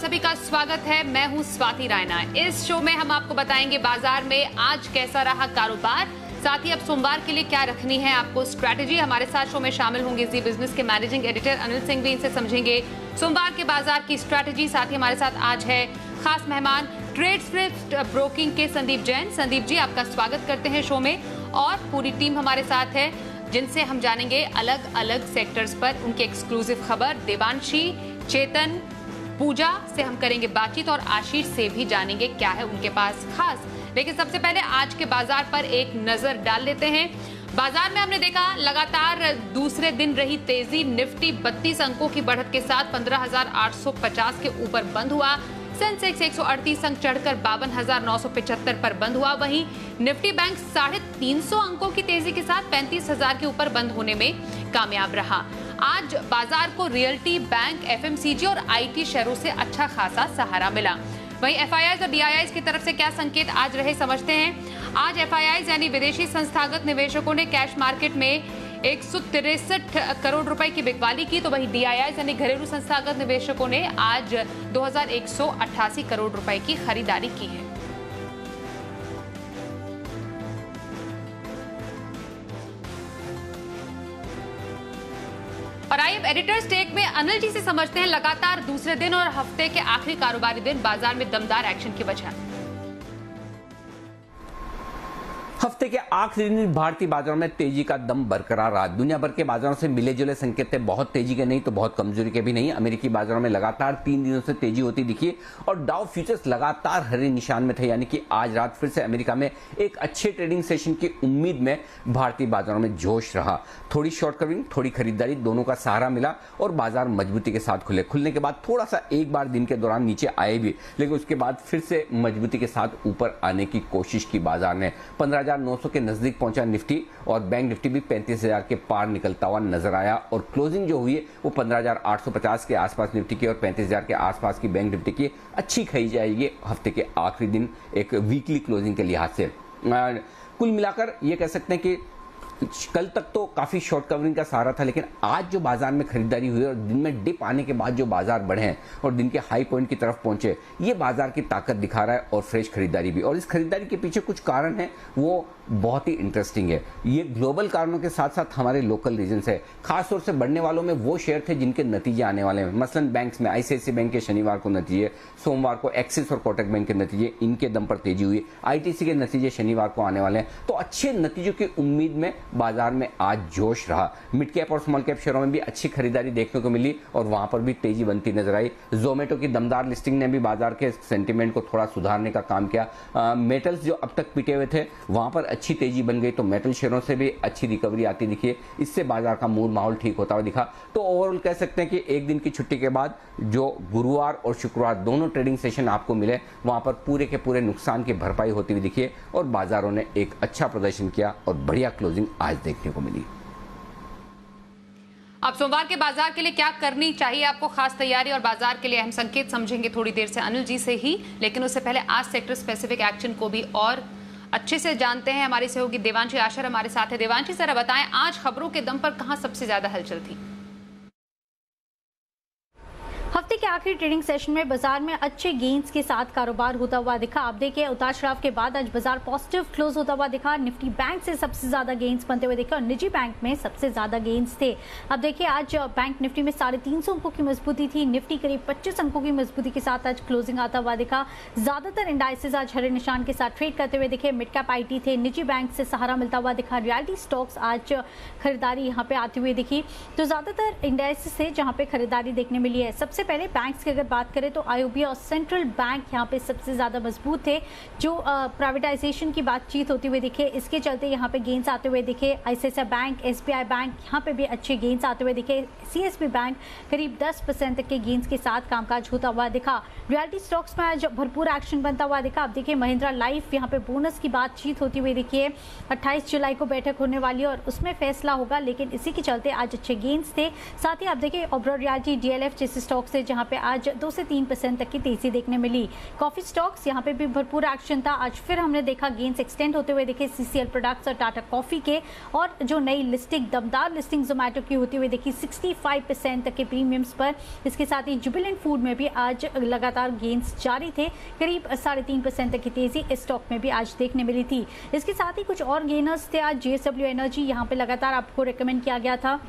सभी का स्वागत है। मैं हूं स्वाति रायना। इस शो में हम आपको बताएंगे बाजार में आज कैसा रहा कारोबार, साथ ही अब सोमवार के लिए क्या रखनी है आपको स्ट्रैटेजी। हमारे साथ शो में शामिल होंगे जी बिजनेस के मैनेजिंग एडिटर अनिल सिंह भी, इनसे समझेंगे सोमवार के बाजार की स्ट्रैटेजी। साथ ही हमारे साथ आज है खास मेहमान ट्रेडस्क्रिप्ट ब्रोकिंग के संदीप जैन। संदीप जी, आपका स्वागत करते हैं शो में। और पूरी टीम हमारे साथ है जिनसे हम जानेंगे अलग अलग सेक्टर्स पर उनकी एक्सक्लूसिव खबर। देवांशी, चेतन, पूजा से हम करेंगे बातचीत और आशीष से भी जानेंगे क्या है उनके पास खास। लेकिन सबसे पहले आज के बाजार पर एक नजर डाल लेते हैं। बाजार में हमने देखा लगातार दूसरे दिन रही तेजी। निफ्टी 32 अंकों की बढ़त के साथ 15,850 के ऊपर बंद हुआ। सेंसेक्स 138 अंक चढ़कर 52,975 पर बंद हुआ। वहीं निफ्टी बैंक 350 अंकों की तेजी के साथ 35,000 के ऊपर बंद होने में कामयाब रहा। आज बाजार को रियल्टी, बैंक, एफएमसीजी और आईटी शेयरों से अच्छा खासा सहारा मिला। वहीं एफआईआईज और डीआईआईज की तरफ से क्या संकेत आज रहे समझते हैं। आज एफआईआईज यानी विदेशी संस्थागत निवेशकों ने कैश मार्केट में 163 करोड़ रुपए की बिकवाली की, तो वहीं डीआईआईज यानी घरेलू संस्थागत निवेशकों ने आज 2188 करोड़ रुपए की खरीदारी की है। और आइए एडिटर्स टेक में अनिल जी से समझते हैं लगातार दूसरे दिन और हफ्ते के आखिरी कारोबारी दिन बाजार में दमदार एक्शन की वजह। हफ्ते के आखिरी दिन भारतीय बाजारों में तेजी का दम बरकरार रहा। दुनिया भर के बाजारों से मिले जुले संकेत थे, बहुत तेजी के नहीं तो बहुत कमजोरी के भी नहीं। अमेरिकी बाजारों में लगातार 3 दिनों से तेजी होती दिखी और डाउ फ्यूचर्स लगातार हरे निशान में थे, यानी कि आज रात फिर से अमेरिका में एक अच्छे ट्रेडिंग सेशन की उम्मीद में भारतीय बाजारों में जोश रहा। थोड़ी शॉर्ट कवरिंग, थोड़ी खरीदारी, दोनों का सहारा मिला और बाजार मजबूती के साथ खुलने के बाद थोड़ा सा एक बार दिन के दौरान नीचे आए भी, लेकिन उसके बाद फिर से मजबूती के साथ ऊपर आने की कोशिश की बाजार ने। 15,900 के नजदीक पहुंचा निफ्टी और बैंक निफ्टी भी 35,000 के पार निकलता हुआ नजर आया और क्लोजिंग जो हुई है वो 15,850 के आसपास निफ्टी की और 35,000 के आसपास की बैंक निफ्टी की अच्छी कही जाएगी हफ्ते के आखिरी दिन एक वीकली क्लोजिंग के लिहाज से। कुल मिलाकर ये कह सकते हैं कि कल तक तो काफी शॉर्ट कवरिंग का सहारा था, लेकिन आज जो बाजार में खरीदारी हुई और दिन में डिप आने के बाद जो बाजार बढ़े हैं और दिन के हाई पॉइंट की तरफ पहुंचे, ये बाजार की ताकत दिखा रहा है और फ्रेश खरीदारी भी। और इस खरीदारी के पीछे कुछ कारण है वो बहुत ही इंटरेस्टिंग है। ये ग्लोबल कारणों के साथ साथ हमारे लोकल रीजन है। खासतौर से बढ़ने वालों में वो शेयर थे जिनके नतीजे आने वाले हैं। मसलन बैंक्स में आईसीआईसीआई बैंक के शनिवार को नतीजे, सोमवार को एक्सिस और कोटक बैंक के नतीजे, इनके दम पर तेजी हुई। आईटीसी के नतीजे शनिवार को आने वाले हैं, तो अच्छे नतीजों की उम्मीद में बाजार में आज जोश रहा। मिड कैप और स्मॉल कैप शेयरों में भी अच्छी खरीदारी देखने को मिली और वहां पर भी तेजी बनती नजर आई। जोमेटो की दमदार लिस्टिंग ने भी बाजार के सेंटीमेंट को थोड़ा सुधारने का काम किया। मेटल्स जो अब तक पिटे हुए थे वहां पर अच्छी तेजी बन गई, तो मेटल शेयरों से भी अच्छी रिकवरी आती दिखी। इससे बाजार का मूड माहौल ठीक होता हुआ दिखा। तो ओवरऑल कह सकते हैं कि एक दिन की छुट्टी के बाद जो गुरुवार और शुक्रवार दोनों ट्रेडिंग सेशन आपको मिले, वहां पर पूरे के पूरे नुकसान की भरपाई होती हुई दिखी और बाजारों ने एक अच्छा प्रदर्शन किया और बढ़िया क्लोजिंग आज देखने को मिली। अब सोमवार के बाजार के लिए क्या करनी चाहिए आपको, खास तैयारी और बाजार के लिए अहम संकेत समझेंगे थोड़ी देर से अनिल जी से ही। लेकिन उससे पहले आज सेक्टर स्पेसिफिक एक्शन को भी और अच्छे से जानते हैं। हमारी सहयोगी देवांशी आशर हमारे साथ है। देवांशी, जरा बताएं आज खबरों के दम पर कहां सबसे ज्यादा हलचल थी? हफ्ते के आखिरी ट्रेडिंग सेशन में बाजार में अच्छे गेन्स के साथ कारोबार होता हुआ दिखा। आप देखिए उतार चढ़ाव के बाद आज बाजार पॉजिटिव क्लोज होता हुआ दिखा। निफ्टी बैंक से सबसे ज्यादा गेन्स बनते हुए दिखे और निजी बैंक में सबसे ज्यादा गेन्स थे। अब देखिए आज बैंक निफ्टी में 350 अंकों की मजबूती थी। निफ्टी करीब 25 अंकों की मजबूती के साथ आज क्लोजिंग आता हुआ दिखा। ज्यादातर इंडाइसेस आज हरे निशान के साथ ट्रेड करते हुए दिखे। मिड कैप आईटी थे, निजी बैंक से सहारा मिलता हुआ दिखा। रियल्टी स्टॉक्स आज खरीदारी यहाँ पे आती हुई दिखी। तो ज्यादातर इंडाइसेस थे जहाँ पे खरीदारी देखने मिली है। सबसे पहले बैंक्स की अगर बात करें तो आईओबी और सेंट्रल बैंक यहाँ पे सबसे ज्यादा मजबूत थे। जो प्राइवेटाइजेशन की बातचीत होती हुई दिखे, इसके चलते यहाँ पे गेन्स आते हुए दिखे। आईसीआईसीआई बैंक, एसबीआई बैंक यहाँ पे भी अच्छे गेन्स आते हुए दिखे। सीएसबी बैंक करीब 10% तक के गेन्स के साथ कामकाज होता हुआ दिखा। रियल्टी स्टॉक्स में आज भरपूर एक्शन बनता हुआ दिखा। अब देखिए महिंद्रा लाइफ यहाँ पे बोनस की बातचीत होती हुई दिखी है। 28 जुलाई को बैठक होने वाली है और उसमें फैसला होगा, लेकिन इसी के चलते आज अच्छे गेन्स थे। साथ ही आप देखिए ओबरॉय रियल्टी, डीएलएफ जैसे स्टॉक्स थे जहाँ यहाँ पे आज 2 से 3% तक की तेजी देखने मिली। कॉफी स्टॉक्स यहाँ पे भी भरपूर एक्शन था। आज फिर हमने देखा गेंस एक्सटेंड होते हुए देखे CCL प्रोडक्ट्स और टाटा कॉफी के, और जो नई लिस्टिंग दमदार लिस्टिंग जोमेटो की होती हुई देखी 65% तक के प्रीमियम्स पर। इसके साथ ही जुबिलेंट फूड में भी आज लगातार गेंस जारी थे, करीब 3.5% तक की तेजी इस स्टॉक में भी आज देखने मिली थी। इसके साथ ही कुछ और गेनर्स थे आज। JSW एनर्जी यहाँ पे लगातार आपको रिकमेंड किया गया था,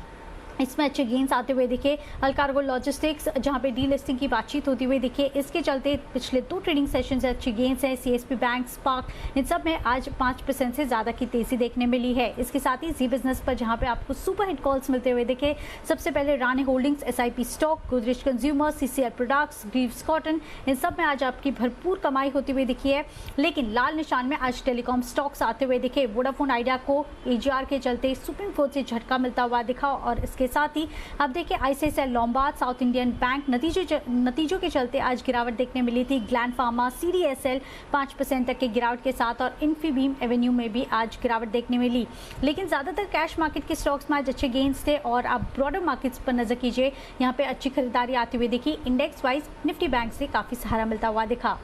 इसमें अच्छे गेंस आते हुए दिखे। अल्कार्गो लॉजिस्टिक्स जहां पे डीलिस्टिंग की बातचीत होती हुई दिखे, इसके चलते पिछले 2 ट्रेडिंग सेशन से अच्छे गेंस हैं। CSP बैंक, स्पार्क, इन सब में आज 5% से ज़्यादा की तेजी देखने मिली है। इसके साथ ही जी बिजनेस पर जहां पे आपको सुपर हिट कॉल्स मिलते हुए दिखे, सबसे पहले Rane holdings, SIP stock, Godrej consumer, CCL products, Greaves cotton, इन सब में आज आपकी भरपूर कमाई होती हुई दिखी है। लेकिन लाल निशान में आज टेलीकॉम स्टॉक्स आते हुए दिखे। वोडाफोन आइडिया को AGR के चलते सुप्रीम कोर्ट से झटका मिलता हुआ दिखा, और इसके साथ ही अब देखिए ICICI Lombard, south Indian bank नतीजों के चलते आज गिरावट देखने मिली थी। ग्लैंड फार्मा, CDSL 5% तक के गिरावट के साथ, और इन्फीबीम एवेन्यू में भी आज गिरावट देखने मिली। लेकिन ज़्यादातर कैश मार्केट के स्टॉक्स में आज अच्छे गेंस थे। और आप ब्रॉडर मार्केट्स पर नजर कीजिए, यहाँ पे अच्छी खरीदारी आती हुई दिखी। इंडेक्स वाइज निफ्टी बैंक से काफी सहारा मिलता हुआ दिखा।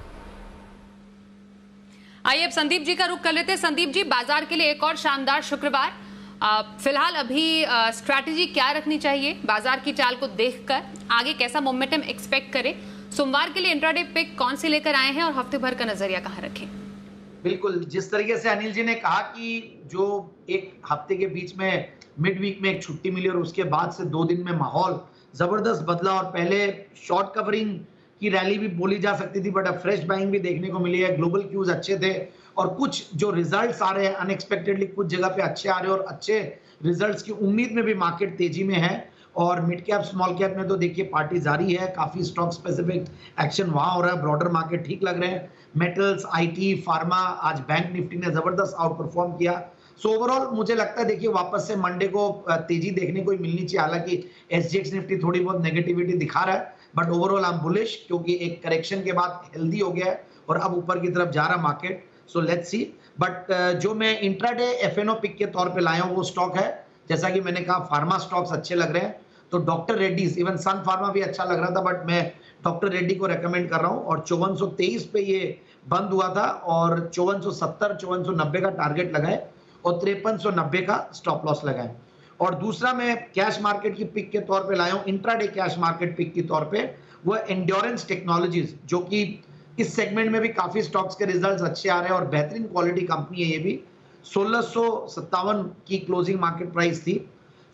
आइए अब संदीप जी का रुख कर लेते हैं। संदीप जी, बाजार के लिए एक और शानदार शुक्रवार। फिलहाल अभी स्ट्रैटेजी क्या रखनी चाहिए बाजार की चाल को देखकर, आगे कैसा मोमेंटम एक्सपेक्ट करें? सोमवार के लिए इंट्राडे पिक कौन सी लेकर आए हैं और हफ्ते भर का नजरिया कहां रखें? बिल्कुल, जिस तरीके से अनिल जी ने कहा कि जो एक हफ्ते के बीच में मिड वीक में एक छुट्टी मिली और उसके बाद से 2 दिन में माहौल जबरदस्त बदला, और पहले शॉर्ट कवरिंग की रैली भी बोली जा सकती थी, बट अब फ्रेश बाइंग भी देखने को मिली है। ग्लोबल क्यूज अच्छे थे, और कुछ जो रिजल्ट्स आ रहे हैं अनएक्सपेक्टेडली कुछ जगह पे अच्छे आ रहे हैं, और अच्छे रिजल्ट्स की उम्मीद में भी मार्केट तेजी में है। और मिड कैप स्मॉल कैप में तो देखिए पार्टी जारी है, काफी स्टॉक स्पेसिफिक एक्शन वहां हो रहा है। ब्रॉडर मार्केट ठीक लग रहे हैं, मेटल्स, IT, फार्मा, आज बैंक निफ्टी ने जबरदस्त आउट परफॉर्म किया। सो ओवरऑल मुझे लगता है देखिए वापस से मंडे को तेजी देखने को मिलनी चाहिए। हालांकि SGX निफ्टी थोड़ी बहुत नेगेटिविटी दिखा रहा है, but overall I am bullish, क्योंकि एक करेक्शन के बाद हेल्दी हो गया है और अब ऊपर की तरफ जा रहा market. So let's see. But जो मैं इंट्राडे FNO पिक के तौर पे लाया हूँ वो स्टॉक है, जैसा कि मैंने कहा फार्मा स्टॉक्स अच्छे लग रहे हैं, तो डॉक्टर रेड्डीज, इवन सन फार्मा भी अच्छा लग रहा था, बट मैं डॉक्टर रेड्डी को रेकमेंड कर रहा हूँ। और 5423 पे ये बंद हुआ था, और 5470 5490 का टारगेट लगाए, और 5390 का स्टॉप लॉस लगाए। और दूसरा मैं कैश मार्केट की पिक के तौर पे लाया हूँ, इंट्राडे कैश मार्केट पिक के तौर पे, वो एंड्योरेंस टेक्नोलॉजीज, जो कि इस सेगमेंट में भी काफी स्टॉक्स के रिजल्ट्स अच्छे आ रहे हैं और बेहतरीन क्वालिटी कंपनी है ये भी। 1657 की क्लोजिंग मार्केट प्राइस थी,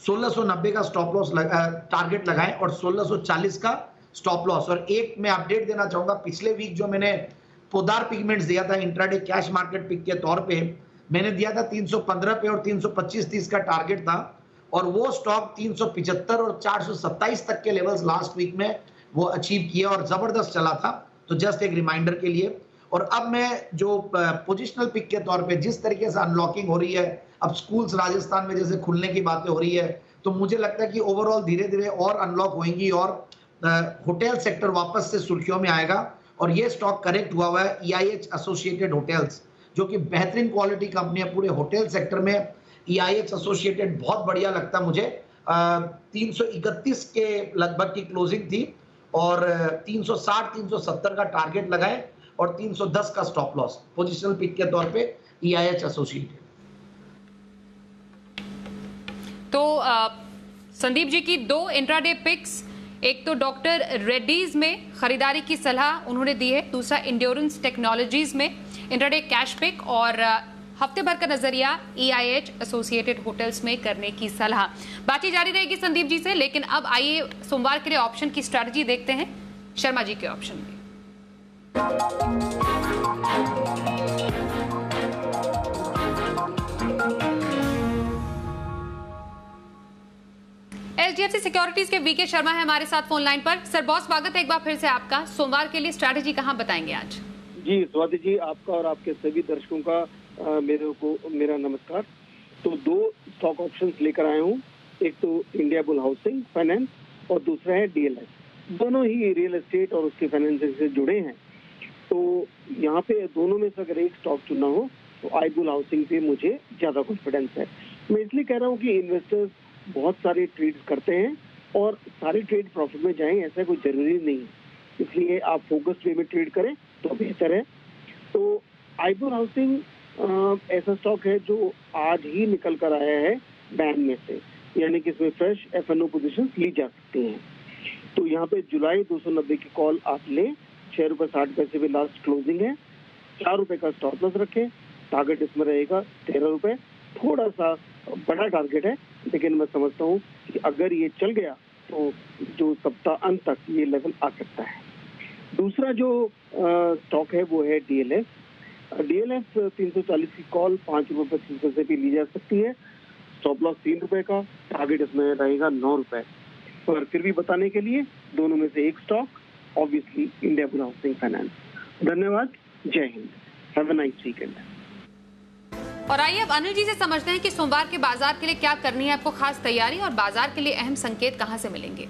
1690 का स्टॉप लॉस टारगेट लगाएं, और 1640 का स्टॉप लॉस। और एक मैं अपडेट देना चाहूंगा, पिछले वीक जो मैंने पोदार पिगमेंट्स दिया था इंट्राडे कैश मार्केट पिक के तौर पे, मैंने दिया था 315 पे, और 325-30 का टारगेट था, और वो स्टॉक 375 और 427 तक के लेवल्स लास्ट वीक में वो अचीव किया और जबरदस्त चला था। तो जस्ट एक रिमाइंडर के लिए। और अब मैं जो पोजिशनल पिक के तौर पे जिस तरीके से अनलॉकिंग हो रही है, अब स्कूल्स राजस्थान में जैसे खुलने की बातें हो रही है, तो मुझे लगता है कि ओवरऑल धीरे धीरे और अनलॉक होंगी, और होटल सेक्टर वापस से सुर्खियों में आएगा। और ये स्टॉक करेक्ट हुआ है EIH एसोसिएटेड होटल्स, जो कि बेहतरीन क्वालिटी कंपनी है पूरे होटल सेक्टर में। EIH एसोसिएटेड बहुत बढ़िया लगता है मुझे। 331 के लगभग की क्लोजिंग थी, और 360-370 का टारगेट लगाए, और 310 का स्टॉप लॉस पोजिशनल पिक के तौर पे EIH एसोसिएटेड। तो संदीप जी की 2 इंट्राडे पिक्स, एक तो डॉक्टर रेड्डीज में खरीदारी की सलाह उन्होंने दी है, दूसरा एंड्योरेंस टेक्नोलॉजीज में इंट्राडे कैश पिक, और हफ्ते भर का नजरिया EIH एसोसिएटेड होटल्स में करने की सलाह। बातचीत जारी रहेगी संदीप जी से, लेकिन अब आइए सोमवार के लिए ऑप्शन की स्ट्रैटेजी देखते हैं शर्मा जी के ऑप्शन में। HDFC सिक्योरिटीज के VK शर्मा है हमारे साथ फोन लाइन पर। सर बहुत स्वागत है एक बार फिर से आपका। सोमवार के लिए स्ट्रैटेजी कहां बताएंगे आज? जी स्वाति जी, आपका और आपके सभी दर्शकों का मेरा नमस्कार। तो 2 स्टॉक ऑप्शंस लेकर आया हूँ, एक तो इंडिया बुल हाउसिंग फाइनेंस और दूसरा है DLF। दोनों ही रियल एस्टेट और उसके फाइनेंसिंग से जुड़े हैं। तो यहाँ पे दोनों में से अगर एक स्टॉक चुनना हो तो आई बुल हाउसिंग पे मुझे ज्यादा कॉन्फिडेंस है। मैं इसलिए कह रहा हूँ कि इन्वेस्टर्स बहुत सारे ट्रेड्स करते हैं और सारे ट्रेड प्रॉफिट में जाएं ऐसा कोई जरूरी नहीं है, इसलिए आप फोकस वे में ट्रेड करें तो बेहतर है। तो आईबोर हाउसिंग ऐसा स्टॉक है जो आज ही निकल कर आया है बैन में से, यानी कि इसमें फ्रेश एफएनओ पोजीशन ली जा सकती हैं। तो यहाँ पे जुलाई 290 की कॉल आप लें, 6 रुपये 60 पैसे पे लास्ट क्लोजिंग है, 4 रुपये का स्टॉप लॉस रखें, टारगेट इसमें रहेगा 13 रुपये। थोड़ा सा बड़ा टारगेट है, लेकिन मैं समझता हूँ कि अगर ये चल गया तो जो सप्ताह अंत तक ये लेवल आ सकता है। दूसरा जो स्टॉक है वो है डीएलएफ। डीएलएफ 340 की कॉल 5 रुपये 30 पैसे पे ली जा सकती है, स्टॉप लॉस 3 रुपये का, टारगेट इसमें रहेगा 9 रुपये। पर फिर भी बताने के लिए दोनों में से एक stock, obviously Indiabulls housing finance. धन्यवाद, जय Hind, have a nice weekend. और आइए अब अनिल जी से समझते हैं कि सोमवार के बाजार के लिए क्या करनी है आपको खास तैयारी, और बाजार के लिए अहम संकेत कहां से मिलेंगे।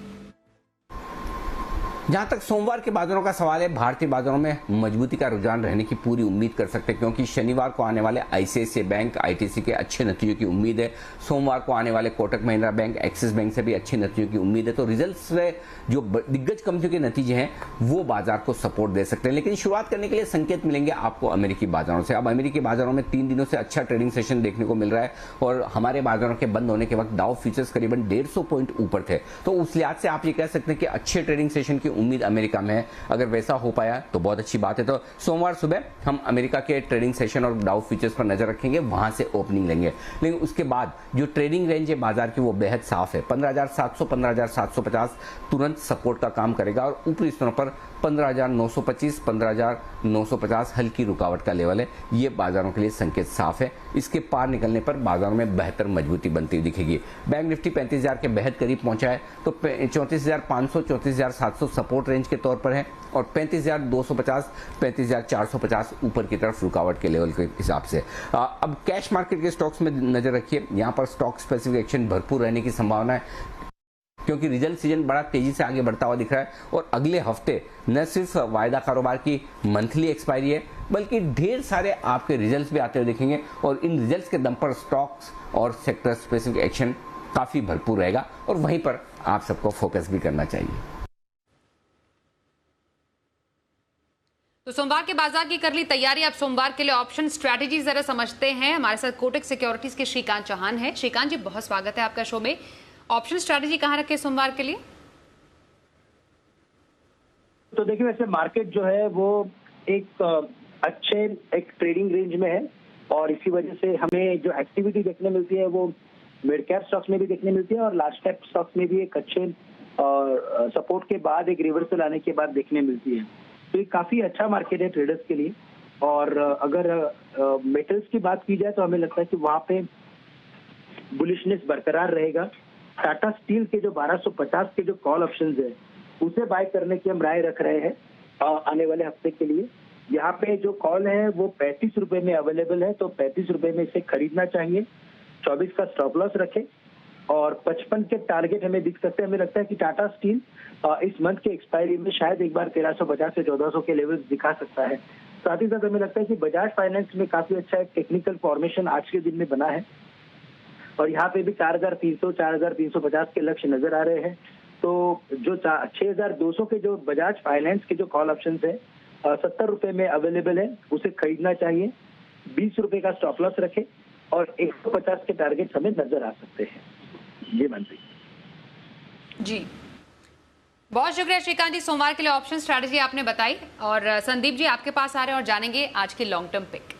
जहां तक सोमवार के बाजारों का सवाल है, भारतीय बाजारों में मजबूती का रुझान रहने की पूरी उम्मीद कर सकते हैं, क्योंकि शनिवार को आने वाले आईसीआईसीआई बैंक, आईटीसी के अच्छे नतीजों की उम्मीद है। सोमवार को आने वाले Kotak Mahindra bank, axis bank से भी अच्छे नतीजों की उम्मीद है। तो रिजल्ट्स में जो दिग्गज कंपनियों के नतीजे हैं वो बाजार को सपोर्ट दे सकते हैं। लेकिन शुरुआत करने के लिए संकेत मिलेंगे आपको अमेरिकी बाजारों से। अब अमेरिकी बाजारों में 3 दिनों से अच्छा ट्रेडिंग सेशन देखने को मिल रहा है, और हमारे बाजारों के बंद होने के वक्त डाउ फ्यूचर्स करीबन 150 पॉइंट ऊपर थे। तो उस लिहाज से आप ये कह सकते हैं कि अच्छे ट्रेडिंग सेशन की उम्मीद अमेरिका में है। अगर वैसा हो पाया तो बहुत अच्छी बात है। तो सोमवार सुबह हम अमेरिका के ट्रेडिंग सेशन और डाउ फ्यूचर्स पर नजर रखेंगे, वहां से ओपनिंग लेंगे। लेकिन उसके बाद जो ट्रेडिंग रेंज है बाजार की वो बेहद साफ है। 15,700 15,750 तुरंत सपोर्ट का काम करेगा, और ऊपरी स्तरों पर 15,925 15,950 हल्की रुकावट का लेवल है। ये बाजारों के लिए संकेत साफ है। इसके पार निकलने पर बाजारों में बेहतर मजबूती बनती हुई दिखेगी। बैंक निफ्टी 35,000 के बेहद करीब पहुंचा है, तो 34,500 34,700 सपोर्ट रेंज के तौर पर है, और 35,250 35,450 ऊपर की तरफ रुकावट के लेवल के हिसाब से। अब कैश मार्केट के स्टॉक्स में नजर रखिए। यहाँ पर स्टॉक स्पेसिफिक एक्शन भरपूर रहने की संभावना है, क्योंकि रिजल्ट सीजन बड़ा तेजी से आगे बढ़ता हुआ दिख रहा है। और अगले हफ्ते न सिर्फ वायदा कारोबार की मंथली एक्सपायरी है, बल्कि ढेर सारे आपके रिजल्ट्स भी आते हुए दिखेंगे, और इन रिजल्ट्स के दम पर स्टॉक्स और सेक्टर स्पेसिफिक एक्शन काफी भरपूर रहेगा, और वहीं पर आप सबको फोकस भी करना चाहिए। तो सोमवार के बाजार की कर ली तैयारी। अब सोमवार के लिए ऑप्शन स्ट्रैटेजी जरा समझते हैं। हमारे साथ कोटक सिक्योरिटीज के श्रीकांत चौहान है। श्रीकांत जी, बहुत स्वागत है आपका शो में। ऑप्शन स्ट्रैटेजी कहां रखे सोमवार के लिए? तो देखिए, वैसे मार्केट जो है वो एक ट्रेडिंग रेंज में है, और इसी वजह से हमें जो एक्टिविटी देखने मिलती है वो मिड कैप स्टॉक्स में भी देखने मिलती है, और लार्ज कैप स्टॉक्स में भी एक अच्छे सपोर्ट के बाद एक रिवर्सल आने के बाद देखने मिलती है। तो ये काफी अच्छा मार्केट है ट्रेडर्स के लिए। और अगर मेटल्स की बात की जाए तो हमें लगता है कि वहां पे बुलिशनेस बरकरार रहेगा। टाटा स्टील के जो 1250 के जो कॉल ऑप्शंस है उसे बाय करने की हम राय रख रहे हैं आने वाले हफ्ते के लिए। यहाँ पे जो कॉल है वो 35 रुपए में अवेलेबल है, तो 35 रुपए में इसे खरीदना चाहिए। 24 का स्टॉप लॉस रखें, और 55 के टारगेट हमें दिख सकते हैं। हमें लगता है कि टाटा स्टील इस मंथ के एक्सपायरी में शायद एक बार 1350 से 1400 के लेवल्स दिखा सकता है। साथ ही साथ हमें लगता है कि बजाज फाइनेंस में काफी अच्छा एक टेक्निकल फॉर्मेशन आज के दिन में बना है, और यहाँ पे भी 4,300 4,350 के लक्ष्य नजर आ रहे हैं। तो जो 6,200 के जो बजाज फाइनेंस के जो कॉल ऑप्शन है 70 रुपए में अवेलेबल है, उसे खरीदना चाहिए। 20 रुपए का स्टॉप लॉस रखे, और 150 के टारगेट हमें नजर आ सकते हैं। जी मंत्री जी, बहुत शुक्रिया श्रीकांत जी। सोमवार के लिए ऑप्शन स्ट्रैटेजी आपने बताई, और संदीप जी आपके पास आ रहे हैं और जानेंगे आज की लॉन्ग टर्म पिक।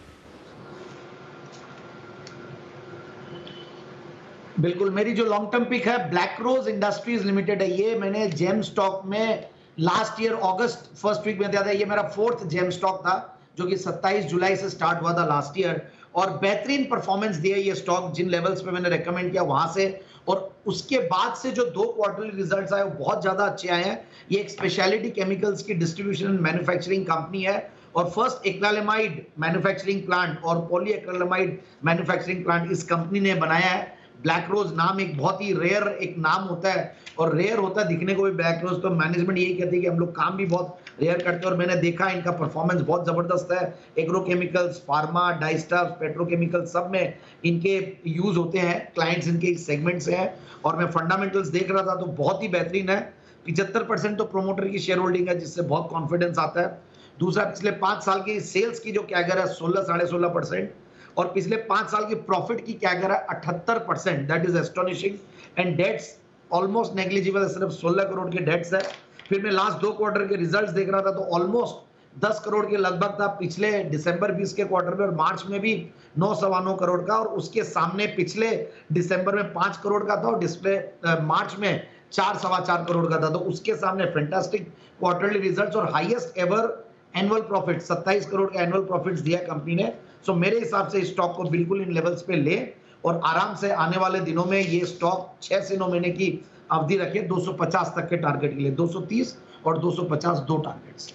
बिल्कुल, मेरी जो लॉन्ग टर्म पिक है ब्लैकरोज इंडस्ट्रीज लिमिटेड है। ये मैंने जेम स्टॉक में लास्ट ईयर अगस्त फर्स्ट वीक में दिया था। ये मेरा 4th जेम स्टॉक था, जो कि 27 जुलाई से स्टार्ट हुआ था लास्ट ईयर, और बेहतरीन परफॉर्मेंस दिया ये स्टॉक जिन लेवल्स पे मैंने रेकमेंड किया वहां से। और उसके बाद से जो 2 क्वार्टरली रिजल्ट्स आए वो बहुत ज्यादा अच्छे आए हैं। ये एक स्पेशलिटी केमिकल्स की डिस्ट्रीब्यूशन एंड मैन्युफैक्चरिंग कंपनी है, और फर्स्ट एक्रिलामाइड मैन्युफैक्चरिंग प्लांट और पॉलीएक्रिलामाइड मैन्युफैक्चरिंग प्लांट इस कंपनी ने बनाया है। ब्लैक रोज नाम एक बहुत ही रेयर एक नाम होता है, और रेयर होता है दिखने को भी ब्लैक रोज। तो मैनेजमेंट यही कहती है कि हम लोग काम भी बहुत रेयर करते हैं, और मैंने देखा इनका परफॉर्मेंस बहुत जबरदस्त है। एग्रोकेमिकल्स, फार्मा, डाइस्टफ, पेट्रोकेमिकल सब में इनके यूज होते हैं, क्लाइंट्स इनके इस सेगमेंट से हैं। और मैं फंडामेंटल्स देख रहा था तो बहुत ही बेहतरीन है। 75% तो प्रोमोटर की शेयर होल्डिंग है, जिससे बहुत कॉन्फिडेंस आता है। दूसरा, पिछले 5 साल की सेल्स की जो कैगर है 16-16.5%, और पिछले 5 साल की प्रॉफिट की कैगर है 78%। That is astonishing. And that's almost negligible है, सिर्फ 16 करोड़ के डेट्स है। फिर मैं लास्ट 2 क्वार्टर के रिजल्ट्स देख रहा था तो ऑलमोस्ट 10 करोड़ के लगभग था पिछले दिसंबर 20 के क्वार्टर में, और मार्च में भी 9-9.25 करोड़ का, और उसके सामने पिछले दिसंबर में 5 करोड़ का था, और डिस्प्ले मार्च में 4-4.25 करोड़ का था। तो उसके सामने फैंटास्टिक क्वार्टरली रिजल्ट्स और highest ever annual profit 27 crore का एनुअल प्रॉफिट्स दिया कंपनी ने। सो मेरे हिसाब से स्टॉक को बिल्कुल इन लेवल्स पे ले, और आराम से आने वाले दिनों में ये स्टॉक 6 से 9 महीने की अवधि रखे 250 तक के टारगेट के लिए। 230 और 250 दो टारगेट्स।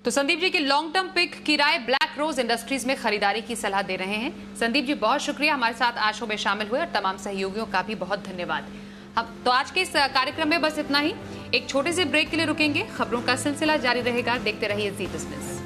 तो संदीप जी की लॉन्ग टर्म पिक की राय ब्लैक रोज इंडस्ट्रीज में खरीदारी की सलाह दे रहे हैं। संदीप जी बहुत शुक्रिया हमारे साथ आज शो में शामिल हुए, और तमाम सहयोगियों का भी बहुत धन्यवाद। हम तो आज के इस कार्यक्रम में बस इतना ही। एक छोटे से ब्रेक के लिए रुकेंगे, खबरों का सिलसिला जारी रहेगा। देखते रहिए जी बिजनेस।